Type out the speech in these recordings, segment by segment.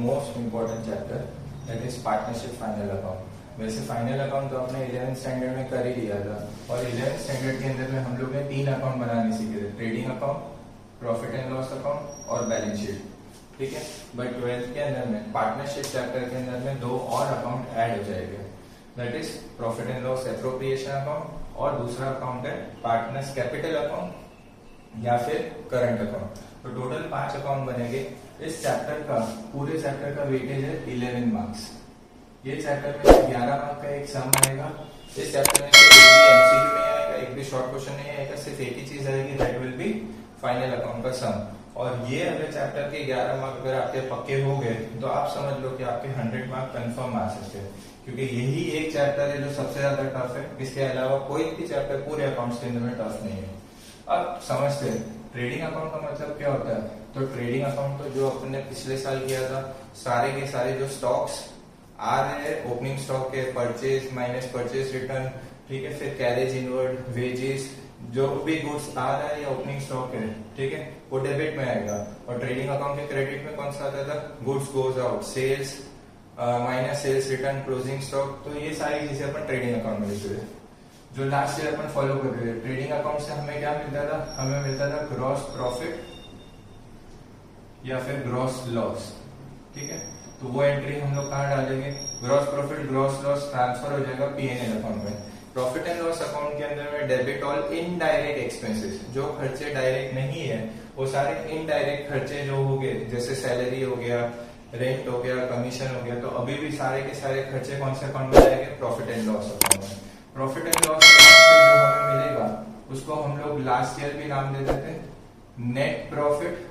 Most important chapter, that is partnership final account. वैसे final account तो आपने 11th standard में कर ही लिया था, और 11th स्टैंडर्ड के अंदर में हम लोग ने 3 अकाउंट बनाने सीखे थे, trading account, profit and loss account और बैलेंस शीट, ठीक है। बट 12th के अंदर में पार्टनरशिप चैप्टर के अंदर में 2 और अकाउंट ऐड हो जाएंगे, that is profit and loss appropriation account, और दूसरा अकाउंट है पार्टनर्स कैपिटल अकाउंट या फिर करंट अकाउंट। तो टोटल 5 अकाउंट बनेंगे। इस चैप्टर का, पूरे चैप्टर का वेटेज है 11 मार्क्स। ये चैप्टर में 11 मार्क का एक सम आएगा। इस चैप्टर में एक भी एमसीक्यू नहीं आएगा, एक भी शॉर्ट क्वेश्चन नहीं आएगा, सिर्फ एक ही चीज आएगी, that will be final account का सम। और ये अगर चैप्टर के 11 मार्क अगर आपके पक्के हो गए तो आप समझ लो कि आपके 100 मार्क कंफर्म आ सकते हैं, क्योंकि यही एक चैप्टर है जो सबसे ज्यादा टफ है। इसके अलावा कोई भी चैप्टर पूरे अकाउंट्स के अंदर में टफ नहीं है। अब समझते हैं ट्रेडिंग अकाउंट का मतलब क्या होता है। तो ट्रेडिंग अकाउंट तो जो अपने पिछले साल किया था, सारे के सारे जो स्टॉक्स आ रहे हैं, ओपनिंग स्टॉक के परचेज माइनस परचेज रिटर्न, ठीक है, फिर कैरेज इनवर्ड, वेजेस, जो भी गुड्स आ रहा है या ओपनिंग स्टॉक है, ठीक है, वो डेबिट में आएगा। और ट्रेडिंग अकाउंट के क्रेडिट में कौन सा आता था, goods goes out, sales minus sales return, closing stock. तो ये सारी चीजें अपन ट्रेडिंग अकाउंट में लिखते थे, जो लास्ट ईयर अपन फॉलो करते थे। ट्रेडिंग अकाउंट से हमें क्या मिलता था, हमें मिलता था ग्रॉस प्रॉफिट या फिर ग्रॉस लॉस, ठीक है। तो वो एंट्री हम लोग कहाँ डालेंगे, gross profit gross loss transfer हो जाएगा पीएनएल अकाउंट में। प्रॉफिट एंड लॉस अकाउंट के अंदर में डेबिट ऑल इनडायरेक्ट एक्सपेंसेस, जो खर्चे डायरेक्ट नहीं है वो सारे इनडायरेक्ट खर्चे जो हो गए, जैसे सैलरी हो गया, रेंट हो गया, कमीशन हो गया, तो अभी भी सारे के सारे खर्चे कौन से अकाउंट में जाएंगे, प्रॉफिट एंड लॉस अकाउंट में। प्रॉफिट एंड लॉस अकाउंट से जो हमें मिलेगा उसको हम लोग लास्ट ईयर भी नाम दे देते हैं नेट प्रॉफिट,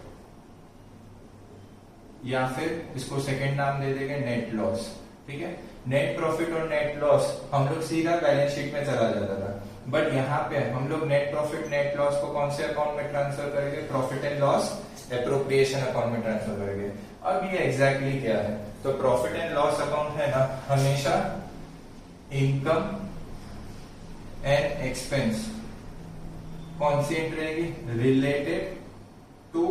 या फिर इसको सेकंड नाम दे देंगे नेट लॉस, ठीक है। नेट प्रॉफिट और नेट लॉस हम लोग सीधा बैलेंस शीट में चला जाता था, बट यहाँ पे हम लोग नेट प्रॉफिट नेट लॉस को कौन से अकाउंट में ट्रांसफर करेंगे, profit and loss appropriation account में ट्रांसफर करेंगे। अब ये एग्जैक्टली क्या है, तो प्रॉफिट एंड लॉस अकाउंट है ना, हमेशा इनकम एंड एक्सपेंस कौन सी एंट्री आएगी, रिलेटेड टू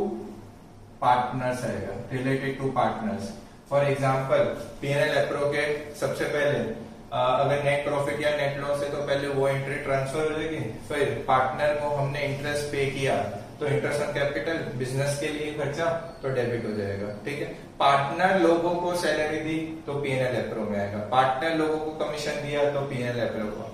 पार्टनर्स आएगा, related to partners. For example PNL appro के सबसे पहले अगर नेट प्रॉफिट या नेट लॉस है तो पहले वो एंट्री ट्रांसफर हो जाएगी, फिर पार्टनर को हमने इंटरेस्ट पे किया तो इंटरेस्ट ऑन कैपिटल, बिजनेस के लिए खर्चा, तो डेबिट हो जाएगा, ठीक है। पार्टनर लोगों को सैलरी दी तो पीएनएल एप्रो में आएगा, पार्टनर लोगों को कमीशन दिया तो पीएनएल एप्रो को,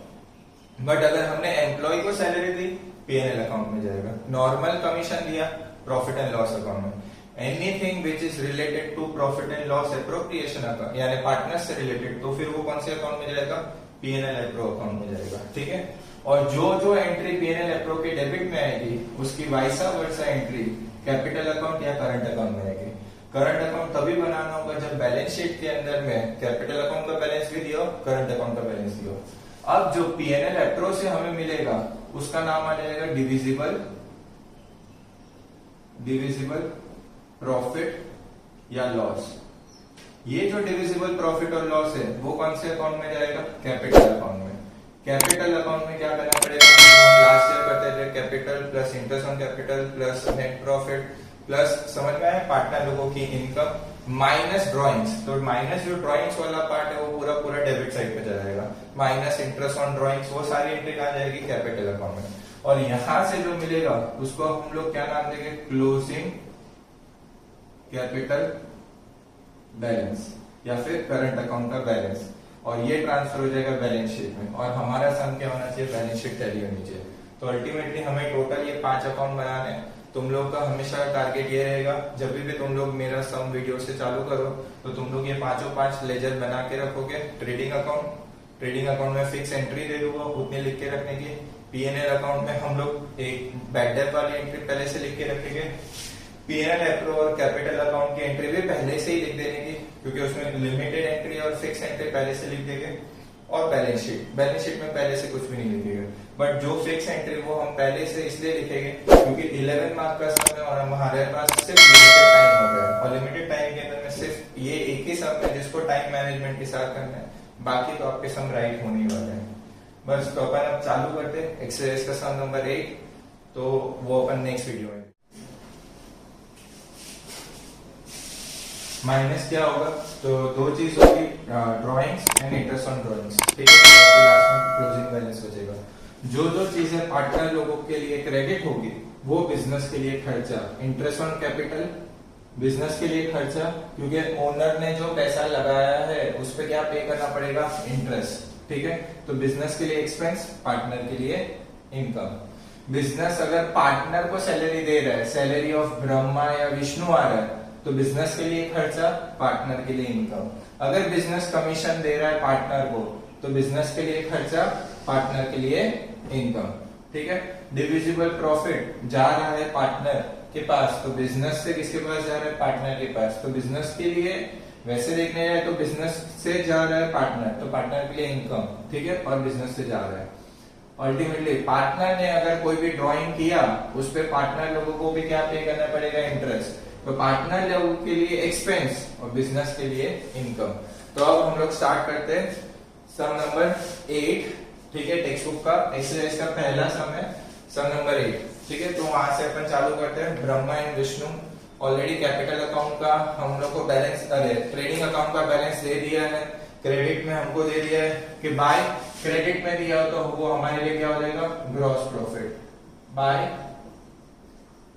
बट अगर हमने एम्प्लॉय को सैलरी दी पीएनएल अकाउंट में जाएगा। नॉर्मल कमीशन दिया प्रॉफिट एंड लॉस अकाउंट में। Anything which is related to profit and loss appropriation account यानी पार्टनर से रिलेटेड, तो फिर वो कौन से अकाउंट में जाएगा, पीएनएल एप्रो अकाउंट में जाएगा, ठीक है। और जो जो एंट्री पीएनएल एप्रो के डेबिट में आएगी उसकी वाइसा वर्सा एंट्री कैपिटल अकाउंट या करंट अकाउंट में आएगी। करंट अकाउंट तभी बनाना होगा जब बैलेंस शीट के अंदर में कैपिटल अकाउंट का बैलेंस भी दियो, करंट अकाउंट का बैलेंस दियो। अब जो पीएनएल एप्रो से हमें मिलेगा उसका नाम आ जाएगा डिविजिबल प्रॉफिट या लॉस। ये जो डिविजिबल प्रॉफिट और लॉस है वो कौन से अकाउंट में जाएगा, कैपिटल अकाउंट में। कैपिटल अकाउंट में क्या करना पड़ेगा, लास्ट ईयर करते थे capital plus interest on capital plus net profit plus, समझ में आया, पार्टनर लोगों की इनकम माइनस ड्रॉइंग्स। तो माइनस जो ड्रॉइंग्स वाला पार्ट है वो पूरा पूरा डेबिट साइड पे जाएगा, माइनस इंटरेस्ट ऑन ड्रॉइंग्स, वो सारी एंट्री कहाँ जाएगी, कैपिटल अकाउंट में। और यहां से जो मिलेगा उसको हम लोग क्या नाम देंगे, क्लोजिंग कैपिटल बैलेंस या फिर करंट अकाउंट का बैलेंस, और ये ट्रांसफर हो जाएगा बैलेंस शीट में। और हमारा सम क्या होना चाहिए, बैलेंस शीट टैली होनी चाहिए। तो अल्टीमेटली हमें टोटल ये 5 अकाउंट बनाने हैं। तुम लोग का हमेशा टारगेट ये रहेगा, जब भी तुम लोग मेरा सम वीडियो से चालू करो तो तुम लोग ये 5 लेजर बना के रखोगे। ट्रेडिंग अकाउंट में फिक्स एंट्री दे दूंगा उतने लिख के रखने की। पीएनएल अकाउंट में हम लोग एक बैड डेट वाली एंट्री पहले से लिख के रखेंगे। पीएनएल एप्रो और कैपिटल अकाउंट की एंट्री भी पहले से ही लिख देने की, क्योंकि उसमें लिमिटेड एंट्री और फिक्स एंट्री पहले से लिख देंगे। और बैलेंस शीट में पहले से कुछ भी नहीं लिखेंगे, बट जो फिक्स एंट्री वो हम पहले से इसलिए लिखेंगे क्योंकि 11 मार्क का सम है और हमारे पास सिर्फ लिमिटेड टाइम होता है, और लिमिटेड टाइम के अंदर में सिर्फ ये एक ही सम है जिसको टाइम मैनेजमेंट के साथ करना है, बाकी तो आपके सम राइट होने वाले हैं। बस तो अपन अब चालू करते हैं एक्सरसाइज का सम नंबर 8, तो वो अपन नेक्स्ट वीडियो में माइनस क्या होगा, तो दो चीज होगी, drawings and interest on drawings, ठीक है। तो लास्ट में क्लोजिंग बैलेंस बचेगा। जो जो चीजें पार्टनर लोगों के लिए क्रेडिट होगी वो बिजनेस के लिए खर्चा, इंटरेस्ट ऑन कैपिटल बिजनेस के लिए खर्चा, क्योंकि ओनर ने जो पैसा लगाया है उस पर क्या पे करना पड़ेगा, इंटरेस्ट, ठीक है। तो बिजनेस के लिए एक्सपेंस, पार्टनर के लिए इनकम। बिजनेस अगर पार्टनर को सैलरी दे रहा है, सैलरी ऑफ ब्रह्मा या विष्णु आ रहा है, तो बिजनेस के लिए खर्चा, पार्टनर के लिए इनकम। अगर बिजनेस कमीशन दे रहा है पार्टनर को, तो बिजनेस के लिए खर्चा, पार्टनर के लिए इनकम, ठीक है। डिविजिबल प्रॉफिट जा रहा है पार्टनर के पास, तो बिजनेस से किसके पास जा रहा है, पार्टनर के पास। तो बिजनेस के लिए वैसे देखने जाए तो बिजनेस से जा रहा है पार्टनर, तो पार्टनर के लिए इनकम, ठीक है, और बिजनेस से जा रहा है। अल्टीमेटली पार्टनर ने अगर कोई भी ड्राइंग किया उस पे पार्टनर लोगों को भी क्या पे करना पड़ेगा, इंटरेस्ट। तो पार्टनर लोगों के लिए एक्सपेंस और बिजनेस के लिए इनकम। तो अब हम लोग स्टार्ट करते हैं सम नंबर 8, ठीक है, टेक्स्ट बुक का एक्सरसाइज का पहला सम है, सम नंबर 8, ठीक है। तो वहां से अपन चालू करते हैं। Brahma and Vishnu, already capital account का हम लोग को बैलेंस, अरे ट्रेडिंग अकाउंट का बैलेंस दे दिया है, क्रेडिट में हमको दे दिया है कि बाय क्रेडिट में दिया हो तो वो हमारे लिए क्या हो जाएगा, gross profit, by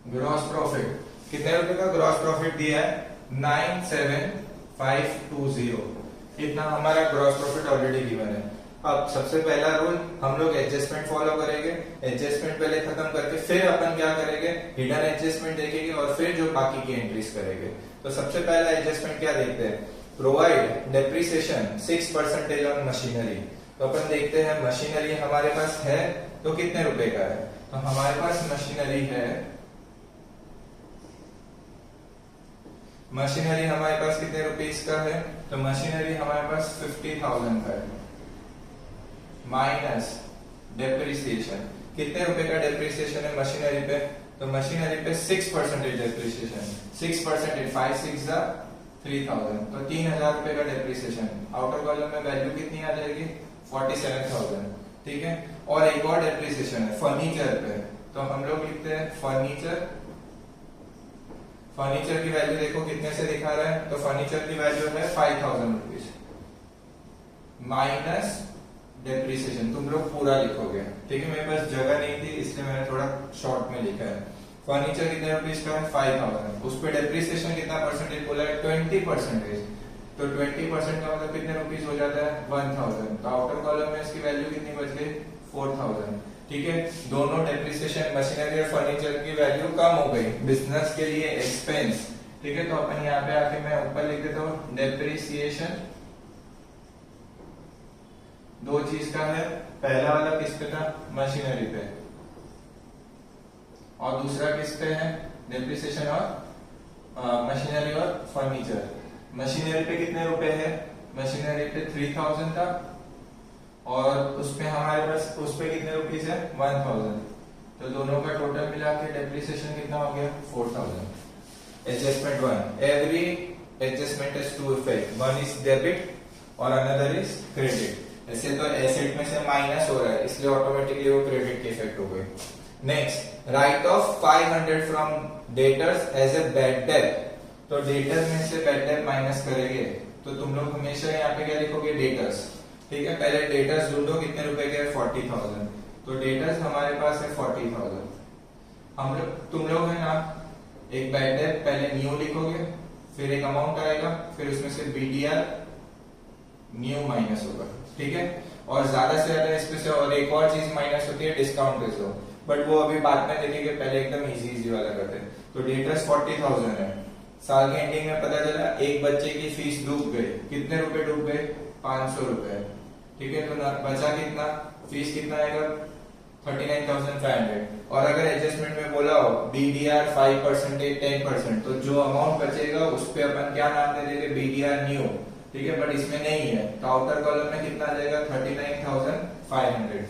gross profit. कितने रुपए का ग्रॉस प्रॉफिट दिया है, 97520, इतना हमारा ग्रॉस प्रॉफिट ऑलरेडी गिवन है। अब सबसे पहला रूल हम लोग एडजस्टमेंट फॉलो करेंगे, एडजस्टमेंट पहले खत्म करके फिर अपन क्या करेंगे, हिडन एडजस्टमेंट देखेंगे और फिर जो बाकी की एंट्रीज करेंगे। तो सबसे पहला एडजस्टमेंट क्या देखते हैं, प्रोवाइड डेप्रिसिएशन 6% ऑन मशीनरी। तो अपन देखते हैं मशीनरी हमारे पास है तो कितने रुपए का है, तो हमारे पास मशीनरी है, मशीनरी हमारे पास कितने रुपीस का है, तो मशीनरी हमारे पास 50,000 का है, माइनस डेप्रिसिएशन, कितने रुपए का डेप्रिसिएशन है मशीनरी पे, तो मशीनरी पे 6% डेप्रिसिएशन, 6%, 5 6 3000, तो 3000 रुपए का डेप्रिसिएशन। आउटर कॉलम में वैल्यू कितनी आ जाएगी, 47,000, ठीक है। और एक और डेप्रिसिएशन है फर्नीचर पे, तो हम लोग लिखते हैं फर्नीचर, फर्नीचर की वैल्यू देखो कितने से दिखा रहा है, तो फर्नीचर की वैल्यू है 5000 रुपीज, माइनस डेप्रिसिएशन। तुम लोग पूरा लिखोगे, ठीक है, मेरे पास जगह नहीं थी इसलिए मैंने थोड़ा शॉर्ट में लिखा है। फर्नीचर कितने रुपीज का है, 5000, उस पे डेप्रिसिएशन कितना परसेंटेज बोला है, 20%, तो 20% का मतलब कितने रुपीज हो जाता है, 1000। तो आउटर कॉलम में इसकी वैल्यू कितनी बच गई, 4000, ठीक है। दोनों डेप्रिसिएशन मशीनरी और फर्नीचर की वैल्यू कम हो गई, बिजनेस के लिए एक्सपेंस, ठीक है। तो अपन यहाँ पे आके मैं ऊपर लिख देता हूँ डेप्रिसिएशन, दो चीज का है, पहला वाला किस पे था, मशीनरी पे, और दूसरा किस पे है, डेप्रिसिएशन और मशीनरी और फर्नीचर। मशीनरी पे कितने रुपए है, मशीनरी पे 3000 था, और उसपे हमारे पास उस पे कितने रुपीस है, 1000, तो दोनों का टोटल मिला के डेप्रिसिएशन कितना हो गया, 4000। Adjustment 1, every adjustment is two effect, one is debit और अनदर इज क्रेडिट। ऐसे तो एसेट में से माइनस हो रहा है इसलिए ऑटोमेटिकली वो क्रेडिट के इफेक्ट हो गए। Next, write off 500 from debtors as a bad debt, तो डेटर में से बैड डेट माइनस करेंगे, तो तुम लोग हमेशा यहाँ पे क्या लिखोगे, डेटर्स, ठीक है। पहले डेटर्स ढूंढो कितने रुपए के, 40,000, तो डेटर्स हमारे पास है 40,000। हम लोग तुम लोग है ना, एक बैड डेट पहले न्यू लिखोगे, फिर एक अमाउंट आएगा, फिर उसमें से बीडीआर न्यू माइनस होगा, ठीक है। और ज्यादा से ज्यादा इसमें से और एक और चीज माइनस होती है, डिस्काउंट रिजर्व, बट वो अभी बाद में देखेंगे, पहले एकदम इजी वाला करते हैं। तो डेटर्स 40,000 है, साल के एंडिंग में पता चला एक बच्चे की फीस डूब गई, कितने रुपए डूब गए, 500 रुपए, ठीक है। तो बचा कितना, फीस कितना आएगा, 39,500। और अगर एडजस्टमेंट में बोला हो बीडीआर 5%, 10%, तो जो अमाउंट बचेगा उस पे अपन क्या नाम दे देंगे, बीडीआर न्यू, ठीक है। बट इसमें नहीं है, तो आउटर कॉलम में कितना आ जाएगा, 39,500।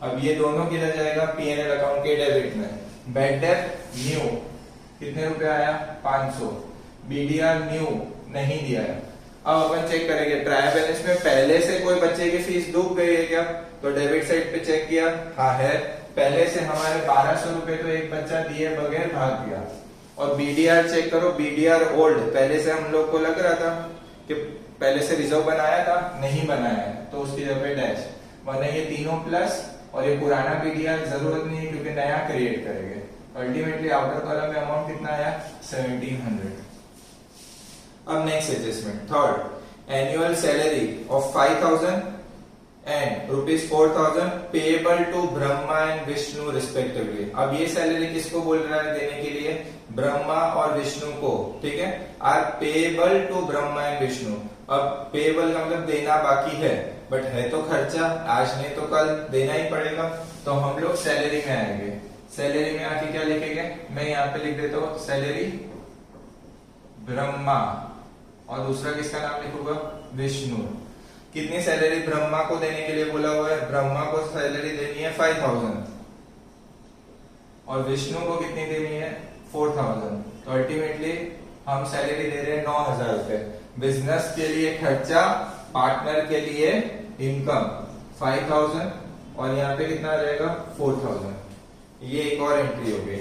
अब ये दोनों किधर जाएगा, पीएनएल अकाउंट के डेबिट में। बैड डेट न्यू कितने रुपए आया, 500, बीडीआर न्यू नहीं दिया है। अब अपन चेक करेंगे ट्रायल बैलेंस में पहले से कोई बच्चे की फीस डूब गई है क्या, तो डेबिट साइड पे चेक किया, हाँ है, पहले से हमारे 1200 रुपए तो एक बच्चा दिए बगैर भाग गया, और बीडीआर चेक करो, बीडीआर ओल्ड पहले से हम लोग को लग रहा था कि पहले से रिजर्व बनाया था, नहीं बनाया है तो उसकी जगह पे डैश, वरना ये तीनों प्लस और ये पुराना बीडीआर जरूरत नहीं है क्योंकि नया क्रिएट करेंगे। अल्टीमेटली आउटर कॉलम में अमाउंट कितना आया 1700। अब next adjustment third, annual salary of 5000 and ₹4000 payable to Brahma and Vishnu respectively. अब ये सैलरी किसको बोल रहा है देने के लिए, ब्रह्मा और विष्णु को, ठीक है, are payable to Brahma and Vishnu. अब पेएबल का मतलब देना बाकी है, बट है तो खर्चा, आज नहीं तो कल देना ही पड़ेगा, तो हम लोग सैलरी में आएंगे। सैलरी में आके क्या लिखेंगे, मैं यहाँ पे लिख देता हूँ सैलरी ब्रह्मा और दूसरा किसका नाम लिखूंगा, विष्णु। कितनी सैलरी ब्रह्मा को देने के लिए बोला हुआ है, ब्रह्मा को सैलरी देनी है 5000 और विष्णु को कितनी देनी है 4000। तो अल्टीमेटली हम सैलरी दे रहे हैं 9000 रुपए। बिजनेस के लिए खर्चा, पार्टनर के लिए इनकम 5000 और यहाँ पे कितना रहेगा 4000। ये एक और एंट्री हो गई।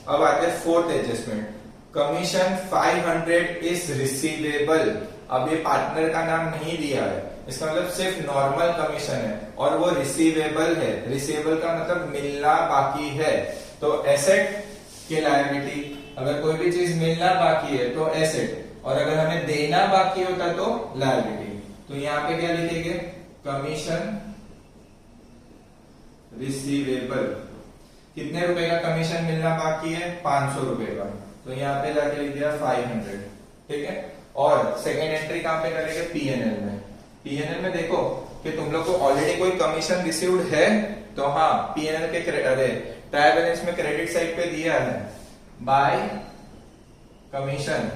अब आते हैं fourth adjustment, commission 500 is receivable. अब ये पार्टनर का नाम नहीं दिया है, इसका मतलब सिर्फ नॉर्मल कमीशन है और वो रिसीवेबल है। रिसीवेबल का मतलब मिलना बाकी है, तो एसेट की लायबिलिटी, अगर कोई भी चीज मिलना बाकी है तो एसेट, और अगर हमें देना बाकी होता तो लायबिलिटी। तो यहाँ पे क्या लिखेंगे, कमीशन रिसीवेबल। कितने रुपए का कमीशन मिलना बाकी है 500 रुपए का, तो यहाँ पे जाके लिख दिया 500, ठीक है। और सेकेंड एंट्री कहां पे करेंगे, पीएनएल में। पीएनएल में देखो कि तुम लोग को ऑलरेडी कोई कमीशन रिसीव्ड है, तो हाँ पीएनएल के ट्रायल बैलेंस में क्रेडिट साइड पे दिया है बाय कमीशन,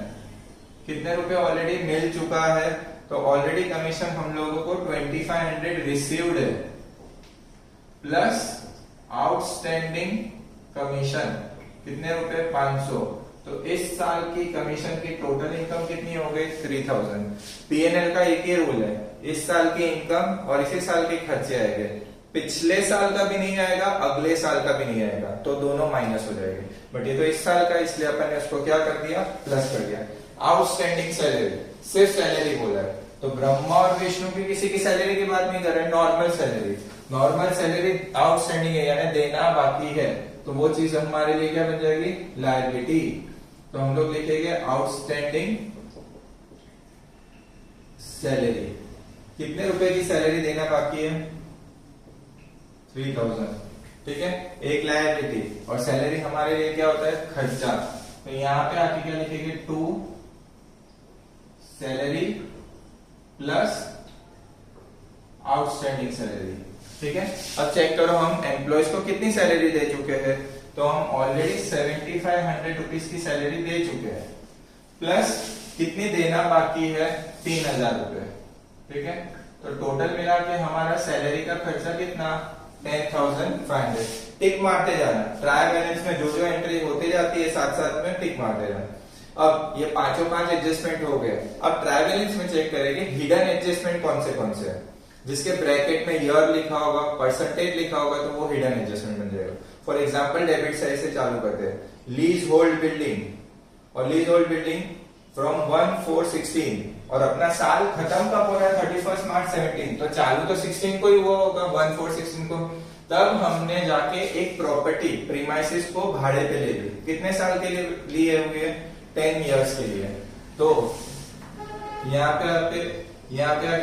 कितने रुपए ऑलरेडी मिल चुका है, तो ऑलरेडी कमीशन हम लोगों को 2500 रिसीव्ड है प्लस आउटस्टैंडिंग कमीशन कितने रुपए 500। तो इस साल की कमीशन की टोटल इनकम कितनी हो गई 3000। पीएनएल का एक ही रूल है, इस साल की इनकम और इसी साल के खर्चे आएंगे, पिछले साल का भी नहीं आएगा, अगले साल का भी नहीं आएगा, तो दोनों माइनस हो जाएंगे। बट ये तो इस साल का, इसलिए अपन ने उसको क्या कर दिया, प्लस कर दिया। आउटस्टैंडिंग सैलरी, सिर्फ सैलरी बोला है, तो ब्रह्मा और विष्णु की किसी की सैलरी की बात नहीं कर रहे, normal salary. Normal salary outstanding है यानी देना बाकी है, तो वो चीज हमारे लिए क्या बन जाएगी, लायबिलिटी। तो हम लोग लिखेंगे आउटस्टैंडिंग सैलरी। कितने रुपए की सैलरी देना बाकी है 3000, ठीक है, एक लायबिलिटी। और सैलरी हमारे लिए क्या होता है, खर्चा। तो यहाँ पे आके क्या लिखेंगे, to salary plus outstanding salary, ठीक है। अब चेक करो हम एम्प्लॉयज को कितनी सैलरी दे चुके हैं, तो हम ऑलरेडी 7500 रुपीज की सैलरी दे चुके हैं, प्लस कितनी देना बाकी है 3000 रुपए, ठीक है। तो टोटल मिला के हमारा सैलरी का खर्चा कितना 10,500। टिक मारते जाना, ट्रायल बैलेंस में जो जो एंट्री होती जाती है साथ साथ में टिक मारते जाना। अब ये पांचों पांच एडजस्टमेंट हो गए। अब ट्रायल बैलेंस में चेक करेंगे हिडन एडजस्टमेंट कौन से हैं। जिसके ब्रैकेट में ईयर लिखा होगा, परसेंटेज लिखा होगा, तो वो हिडन एडजस्टमेंट बन जाएगा। फॉर एग्जांपल डेबिट साइड से चालू करते हैं, लीज होल्ड बिल्डिंग, और लीज होल्ड बिल्डिंग फ्रॉम 1/4/16, और अपना साल खत्म कब हो रहा है 31 मार्च 17, तो चालू तो 16 को ही हुआ होगा 1/4/16 को। तब हमने जाके एक प्रॉपर्टी प्रीमाइसिस को भाड़े पे ले ली, कितने साल के लिए लिए हुए 10 इयर्स के लिए। तो यहाँ पे आके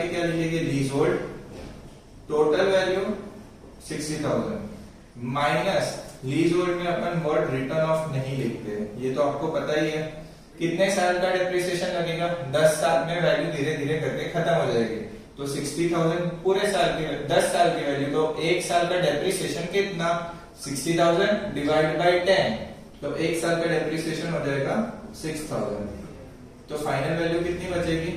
क्या लिखेंगे, lease hold, total value 60,000 minus lease hold में अपन वर्ड रिटर्न ऑफ नहीं लिखते, ये तो आपको पता ही है। कितने साल का डेप्रिसिएशन लगेगा, 10 साल में वैल्यू धीरे धीरे करके खत्म हो जाएगी। तो 60,000 पूरे साल की 10 साल की वैल्यू, तो एक साल का डेप्रिसिएशन कितना 60,000 डिवाइड बाई 10, तो एक साल का डेप्रिसिएशन हो जाएगा 6000। तो फाइनल वैल्यू कितनी बचेगी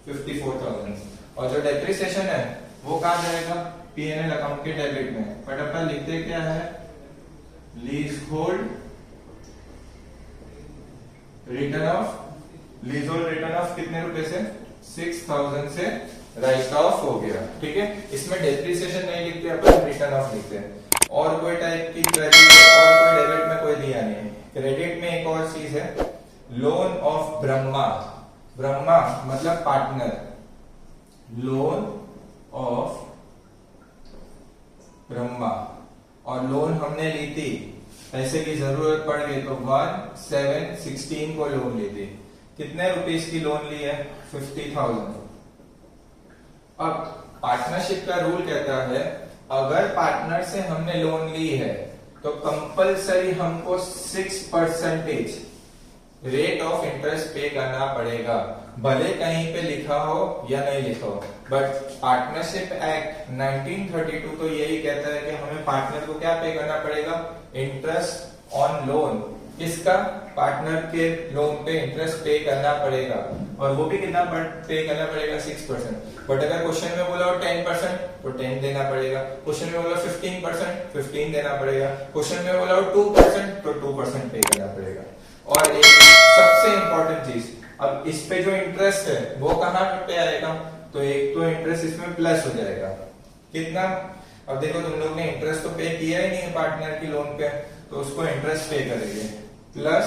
54,000। और जो डेप्रिसिएशन है वो कहां जाएगा, पीएनएल अकाउंट के डेबिट में। बट अपन लिखते क्या है, lease hold return of, lease hold return of कितने रुपए से 6000 से राइट ऑफ हो गया, ठीक है। इसमें डेप्रिसिएशन नहीं लिखते अपन, रिटर्न ऑफ लिखते हैं। और कोई टाइप की क्रेडिट और कोई डेबिट में कोई दिया नहीं है। क्रेडिट में एक और मतलब पार्टनर, लोन ऑफ ब्रह्मा, और लोन हमने ली थी, पैसे की जरूरत पड़ गई तो 1716 को लोन ली थी। कितने रुपीस की लोन ली है? 50,000। अब पार्टनरशिप का रूल कहता है अगर पार्टनर से हमने लोन ली है तो कंपलसरी हमको 6% रेट ऑफ इंटरेस्ट पे करना पड़ेगा, भले कहीं पे लिखा हो या नहीं लिखा हो। बट पार्टनरशिप एक्ट 1932 तो यही कहता है कि हमें पार्टनर को क्या पे करना पड़ेगा? Interest on loan. किसका? पार्टनर के लोन पे इंटरेस्ट पे करना पड़ेगा, और वो भी कितना पे करना पड़ेगा? 6%। बट अगर क्वेश्चन में बोला हो 10% तो 10 देना पड़ेगा, क्वेश्चन में बोला 15% 15 देना पड़ेगा, क्वेश्चन में बोला हो 2% तो 2% पे करना पड़ेगा। और एक सबसे इंपॉर्टेंट चीज, अब इस पे जो इंटरेस्ट है वो कहाँ पे आएगा? तो एक तो इंटरेस्ट इसमें प्लस हो जाएगा, कितना? अब देखो तुम लोग ने इंटरेस्ट तो पे किया ही नहीं है पार्टनर की लोन पे, तो उसको इंटरेस्ट पे करेंगे प्लस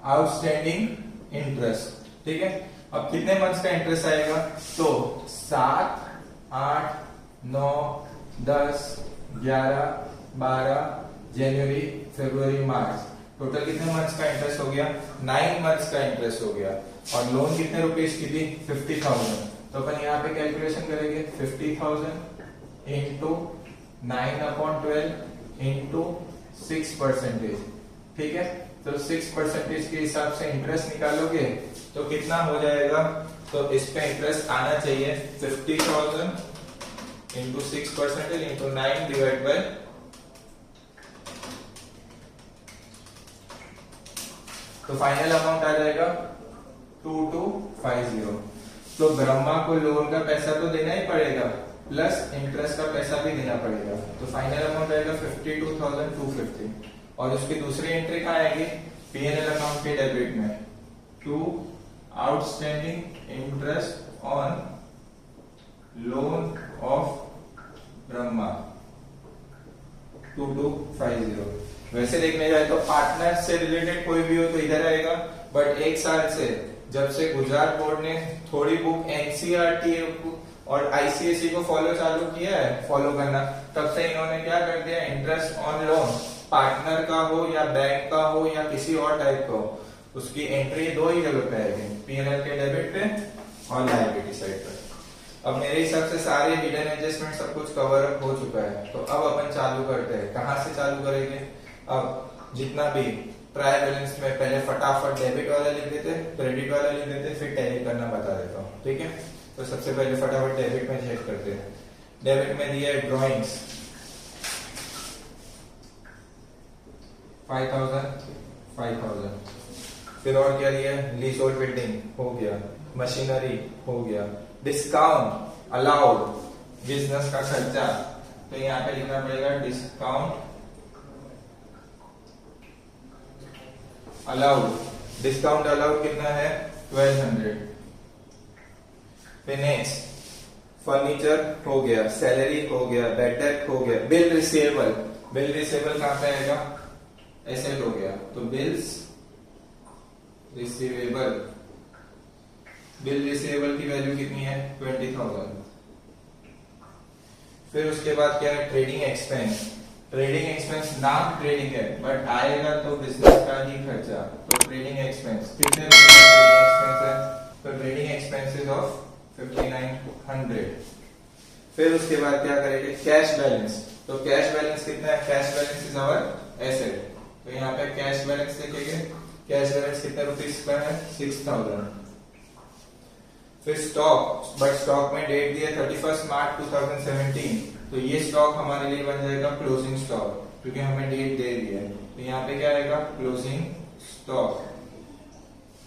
आउटस्टैंडिंग इंटरेस्ट, ठीक है। अब कितने मंथ्स का इंटरेस्ट आएगा? तो 7, 8, 9, 10, 11, 12, जनवरी, फरवरी, मार्च, टोटल कितने मंथ्स का इंटरेस्ट हो गया? 9 मंथ्स का इंटरेस्ट हो गया। और लोन कितने रुपीस की थी? 50,000। तो अपन यहाँ पे कैलकुलेशन करेंगे 50,000 इंटू 9/12 इंटू 6%, ठीक है। तो 6% के हिसाब से इंटरेस्ट निकालोगे तो कितना हो जाएगा? तो इस पे इंटरेस्ट आना चाहिए 50,000 इंटू 6% इंटू 9 डिवाइड बाय, तो फाइनल अमाउंट आ जाएगा 2250। तो ब्रह्मा को लोन का पैसा तो देना ही पड़ेगा प्लस इंटरेस्ट का पैसा भी देना पड़ेगा, तो फाइनल अमाउंट आएगा 52,250। और उसकी दूसरी एंट्री कहाँ आएगी? पीएनएल अकाउंट के डेबिट में, to outstanding interest on loan of Brahma 2250। वैसे देखने जाए तो पार्टनर से रिलेटेड कोई भी हो तो इधर आएगा, बट एक साल से जब से गुजरात बोर्ड ने थोड़ी बुक एनसीईआरटी और आईसीएसई को चालू किया है फॉलो करना, तब से इन्होंने क्या कर दिया? इंटरेस्ट ऑन लोन पार्टनर का हो या बैंक का हो या किसी और टाइप का हो, उसकी एंट्री दो ही जगह पे आएगी, पीएनएल के डेबिट पे और लायबिलिटी साइड पे। अब मेरे हिसाब से सारे हिडन एडजस्टमेंट सब कुछ कवर अप हो चुका है, तो अब अपन चालू करते हैं। कहां से चालू करेंगे? अब जितना भी ट्रायल बैलेंस में पहले फटाफट डेबिट वाला लिख देते, क्रेडिट वाला लिख देते, फिर टैली करना बता देता हूँ, ठीक है। तो सबसे पहले फटाफट डेबिट में चेक करते हैं। डेबिट में दिया है ड्रॉइंग्स 5,000। फिर और क्या दिया है? लीज होल्ड बिल्डिंग हो गया, मशीनरी हो गया, डिस्काउंट अलाउड, बिजनेस का खर्चा, तो यहाँ पे लिखना पड़ेगा डिस्काउंट अलाउड। डिस्काउंट अलाउड कितना है? 1200। फिर नेक्स्ट फर्नीचर हो गया, सैलरी हो गया, बैड डेट हो गया, बिल रिसीवेबल। बिल रिसीवेबल कहां पे आएगा? एसेट हो गया, तो बिल्स रिसीवेबल, बिल रिसीवेबल की वैल्यू कितनी है? 20,000। फिर उसके बाद क्या है? Trading expense. ट्रेडिंग एक्सपेंस नाम ट्रेडिंग है बट आएगा तो बिजनेस का ही खर्चा, तो ट्रेडिंग एक्सपेंस कितने रुपए का ट्रेडिंग एक्सपेंस है? तो ट्रेडिंग एक्सपेंसेस ऑफ 5900। फिर उसके बाद क्या करेंगे? Cash balance. तो कैश बैलेंस कितना है? Cash balance is our asset, तो यहाँ पे कैश बैलेंस लिखेंगे। कैश बैलेंस कितने रुपीस का है? 6000। फिर स्टॉक, बट स्टॉक में डेट दी है 31 मार्च 2017, तो ये स्टॉक हमारे लिए बन जाएगा क्लोजिंग स्टॉक, क्योंकि हमें डेट दे दी है। तो यहाँ पे क्या आएगा? क्लोजिंग स्टॉक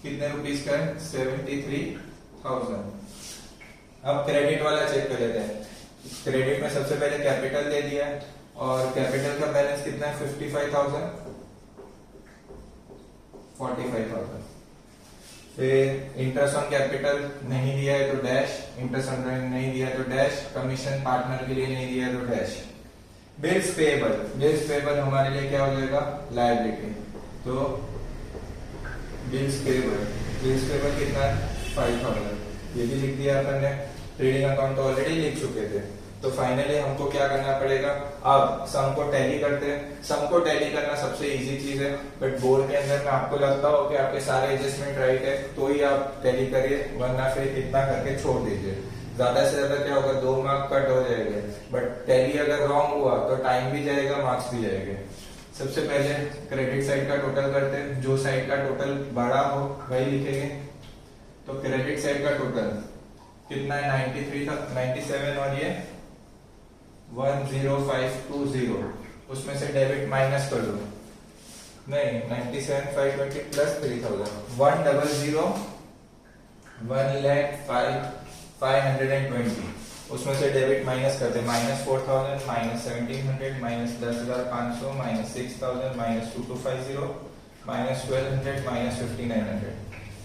कितने रुपीस का है? 73,000। अब क्रेडिट वाला चेक कर लेते हैं। क्रेडिट में सबसे पहले कैपिटल दे दिया है और कैपिटल का बैलेंस कितना है? 55,000, 45,000। फिर इंटरेस्ट ऑन कैपिटल नहीं दिया है तो डैश, इंटरेस्ट ऑन नहीं दिया है तो डैश, कमीशन पार्टनर के लिए नहीं दिया है तो dash. Bills payable, bills payable हमारे लिए क्या हो जाएगा? लायबिलिटी, तो बिल्स पेएबल बेस पेमेंट कितना है 5000, ये भी लिख दिया अपन ने। ट्रेडिंग अकाउंट तो ऑलरेडी लिख चुके थे। तो फाइनली हमको क्या करना पड़ेगा, अब सम को टैली करते हैं। सम को टैली करना सबसे इजी चीज है, बट बोर्ड के अंदर में आपको लगता हो कि आपके सारे एडजस्टमेंट राइट है तो ही आप टैली करिए, वरना फिर इतना करके छोड़ दीजिए। ज्यादा से ज्यादा क्या होगा, 2 मार्क कट हो जाएंगे, बट टैली अगर रॉन्ग हुआ तो टाइम भी जाएगा, मार्क्स भी जाएंगे। सबसे पहले क्रेडिट साइड का टोटल करते हैं, जो साइड का टोटल बड़ा हो वही लिखेंगे। तो क्रेडिट साइड का टोटल कितना है 93 था, 97, और ये 10520, उसमें से डेबिट माइनस कर दो, नहीं 97,520 प्लस 3000, 1,00,05,520, उसमें से डेबिट माइनस कर दे, -4,000, -1,700, -10,500, -6,000, -2250, -1,200, -5,900।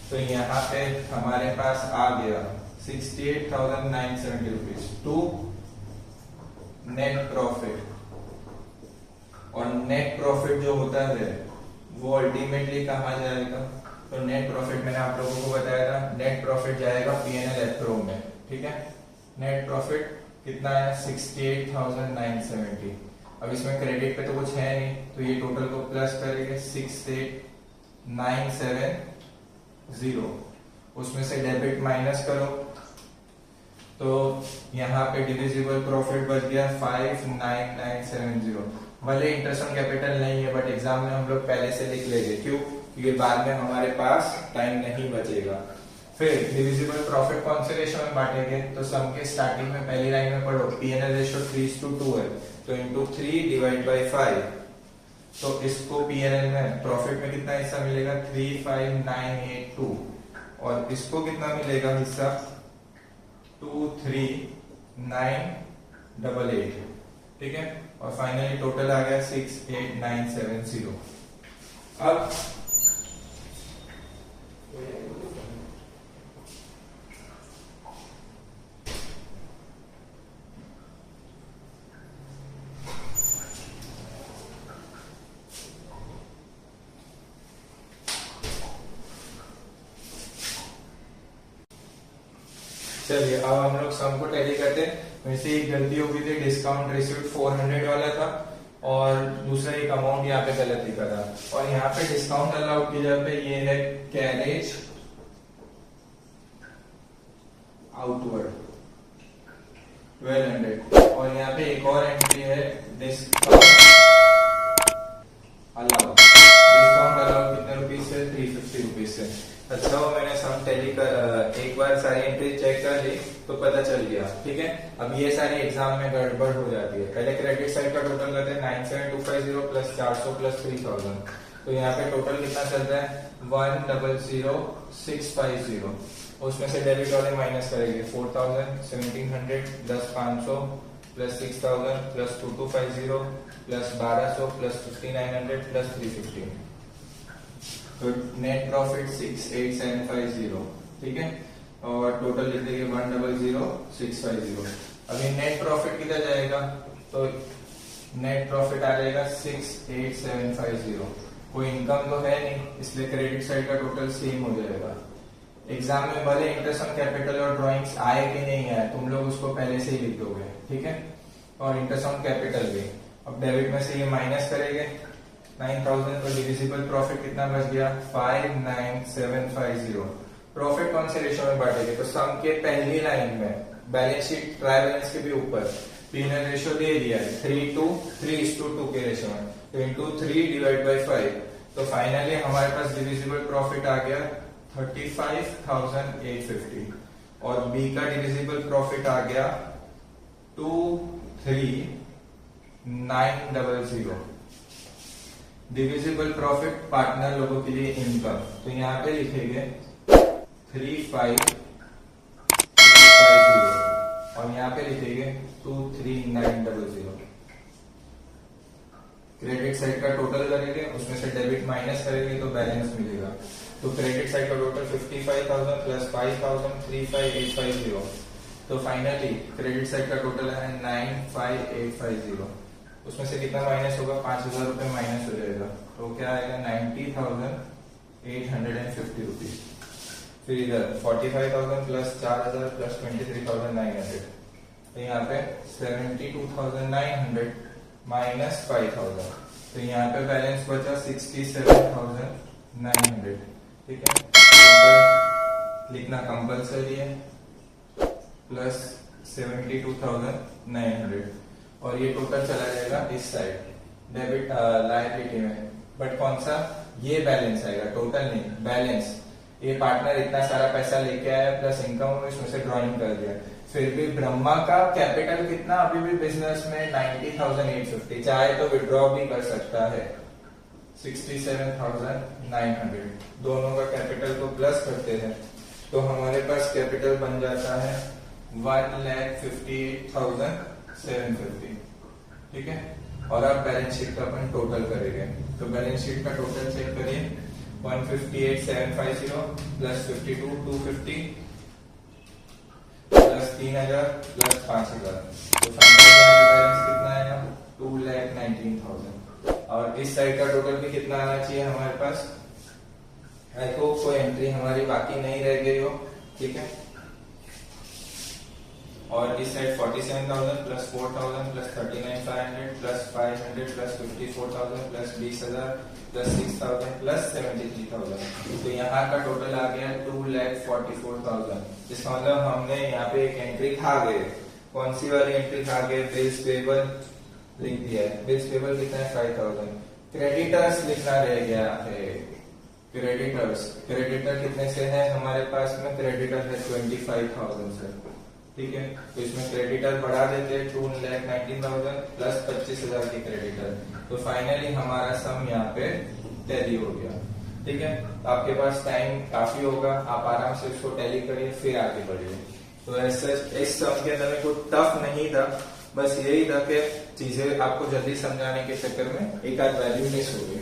तो यहाँ पे हमारे पास आ गया 68,970 रुपीज टू नेट प्रॉफिट। और नेट प्रॉफिट जो होता है वो अल्टीमेटली कहाँ जाएगा, तो नेट प्रॉफिट मैंने आप लोगों को बताया था, नेट प्रॉफिट जाएगा P&L एप्रो में, ठीक है। नेट प्रॉफिट कितना है 68,970। अब इसमें क्रेडिट पे तो कुछ है नहीं, तो ये टोटल को प्लस करेंगे 68,970, उसमें से डेबिट माइनस करो, तो यहाँ पे डिविजिबल प्रॉफिट बच गया 5,9970। भले इंटरेस्ट ऑन कैपिटल नहीं है, बट एग्जाम में हम लोग पहले से लिख लेंगे, क्यों, क्योंकि बाद में हमारे पास टाइम नहीं बचेगा। फिर डिविजिबल प्रॉफिट कौन से रेशो में बांटेंगे, तो सम के स्टार्टिंग में पहली लाइन में पढ़ो P&L रेशो 3:2 है, तो इंटू 3 डिवाइड बाई 5, तो इसको P&L में प्रॉफिट में कितना हिस्सा मिलेगा 35982, और इसको कितना मिलेगा हिस्सा 23988, ठीक है। और फाइनली टोटल आ गया 68970। अब चलिए अब हम लोग सम को टैली करते हैं। वैसे एक गलती हो गई थी, डिस्काउंट रिसीव्ड 400 वाला था और दूसरा एक अमाउंट यहाँ पे गलत लिखा था, और यहाँ पे डिस्काउंट अलाउड की जगह पे ये है कैरेज आउटवर्ड 1200, और यहाँ पे एक और एंट्री है डिस्काउंट अलाउड। डिस्काउंट अलाउड कितने रुपीज से 350 रुपीज से। अच्छा हो मैंने सम टैली कर एक बार सारी एंट्री चेक कर ली तो पता चल गया, ठीक है। अब ये सारी एग्जाम में गड़बड़ हो जाती है। पहले क्रेडिट साइड का टोटल करते हैं 97250 प्लस 400 प्लस 3000, तो यहाँ पे टोटल कितना चल रहा है 1,00,650, उसमें से डेबिट वाले माइनस करेंगे 4,000, 1,700, 10,500 plus 6,000 plus 2,250 plus 1,200 plus 5,900 plus 350, तो नेट प्रॉफिट 68750, ठीक है। और टोटल लिख देंगे 1,00,650। अभी नेट प्रॉफिट कितना जाएगा, तो नेट प्रॉफिट आ जाएगा 68750। कोई इनकम तो है नहीं, इसलिए क्रेडिट साइड का टोटल सेम हो जाएगा। एग्जाम में भले इंटरेस्ट ऑन कैपिटल और ड्राइंग्स आए कि नहीं आए, तुम लोग उसको पहले से ही लिख दोगे, ठीक है। और इंटरेस्ट ऑन कैपिटल भी। अब डेबिट में से ये माइनस करेंगे 9,000, तो डिविजिबल प्रॉफिट कितना बच गया 59750। प्रॉफिट कौन से रेशो में बांटेंगे, तो सम के पहली लाइन में बैलेंस शीट ट्राई बैलेंस के भी ऊपर P&L रेशो दे दिया है 3:2 के रेशो में, तो इंटू 3 डिवाइड बाई 5, तो फाइनली हमारे पास डिविजिबल प्रॉफिट आ गया 35,850, और बी का डिविजिबल प्रॉफिट आ गया 23,900। डिविजिबल प्रॉफिट पार्टनर लोगों के लिए इनकम, तो यहाँ पे लिखेंगे 35,850, और यहाँ पे लिखेंगे 23,900। क्रेडिट साइड का टोटल करेंगे, उसमें से डेबिट माइनस करेंगे तो बैलेंस मिलेगा। तो क्रेडिट साइड का टोटल 55,000 प्लस 5,000 35,850, तो फाइनली क्रेडिट साइड का टोटल है 95,850। उसमें से कितना माइनस होगा 5,000 रुपए माइनस हो जाएगा, तो क्या आएगा 90,850 रुपीज। फिर इधर 45,000 प्लस 4,000 प्लस 23,900, तो यहाँ पे 72,900 माइनस 5,000, तो यहाँ पे बैलेंस बचा 67,900। ठीक है, टोटल लिखना कंपलसरी है प्लस 72,900, और ये टोटल चला जाएगा इस साइड डेबिट लायबिलिटी में, बट कौन सा, ये बैलेंस आएगा, टोटल नहीं, बैलेंस। ये पार्टनर इतना सारा पैसा लेके आया प्लस इनकम इसमें से ड्रॉइंग कर दिया, फिर भी ब्रह्मा का कैपिटल कितना अभी भी बिजनेस में 90,850, चाहे तो विड्रॉ भी कर सकता है 67,900, दोनों का कैपिटल को प्लस करते हैं तो हमारे पास कैपिटल बन जाता है 1,58,750। ठीक है, और अब बैलेंस शीट का अपन टोटल करेंगे, तो बैलेंस शीट का टोटल चेक करिए, 158,750 प्लस 52,250 प्लस 3,000 प्लस 5,000, तो फाइनल बैलेंस कितना आएगा 2,19,000। और इस साइड का टोटल भी कितना आना चाहिए हमारे पास, आई होप कोई एंट्री हमारी बाकी नहीं रह गई हो। ठीक है, और इस side 47,000 plus 4,000 plus 39,500 plus 500 plus 54,000 plus 20,000 plus 6,000 plus 73,000, तो यहाँ का टोटल आ गया 2,44,000। इसका मतलब हमने यहाँ पे एक एंट्री खा गए, कौन सी वाली एंट्री खा गए, बिल्स पेबल लिख दिया है, बिल्स पेबल कितना है 5,000, क्रेडिटर्स लिखना रह गया है, क्रेडिटर्स, क्रेडिटर कितने से है हमारे पास में, क्रेडिटर है 25,000 से। ठीक है, तो इसमें क्रेडिटर बढ़ा देते हैं 2,19,000 प्लस 25,000 के क्रेडिटर, तो फाइनली हमारा सम यहाँ पे टैली हो गया। ठीक है, तो आपके पास टाइम काफी होगा, आप आराम से इसको टैली करिए फिर आगे बढ़िए। तो ऐसे इस सम के अंदर में कोई टफ नहीं था, बस यही था कि चीजें आपको जल्दी समझाने के चक्कर में एक आध वैल्यू मिस हो गई।